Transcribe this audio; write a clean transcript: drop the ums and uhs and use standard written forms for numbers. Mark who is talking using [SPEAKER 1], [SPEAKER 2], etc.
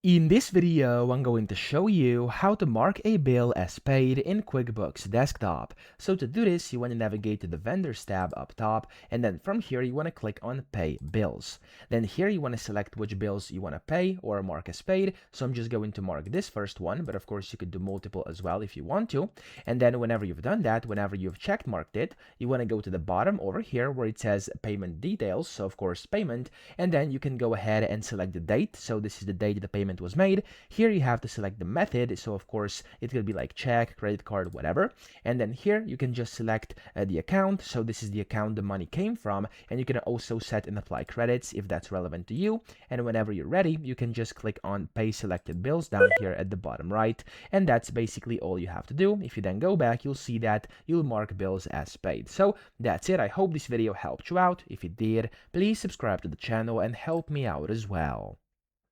[SPEAKER 1] In this video, I'm going to show you how to mark a bill as paid in QuickBooks Desktop. So to do this, you want to navigate to the Vendors tab up top, and then from here, you want to click on Pay Bills. Then here, you want to select which bills you want to pay or mark as paid. So I'm just going to mark this first one, but of course, you could do multiple as well if you want to. And then whenever you've done that, whenever you've check marked it, you want to go to the bottom over here where it says Payment Details. So of course, Payment, and then you can go ahead and select the date. So this is the date the payment was made. Here you have to select the method, so of course it could be like check, credit card, whatever. And then here you can just select the account, so this is the account the money came from, and you can also set and apply credits if that's relevant to you. And whenever you're ready, you can just click on pay selected bills down here at the bottom right, and that's basically all you have to do. If you then go back, you'll see that you'll mark bills as paid. So that's it. I hope this video helped you out. If it did, please subscribe to the channel and help me out as well.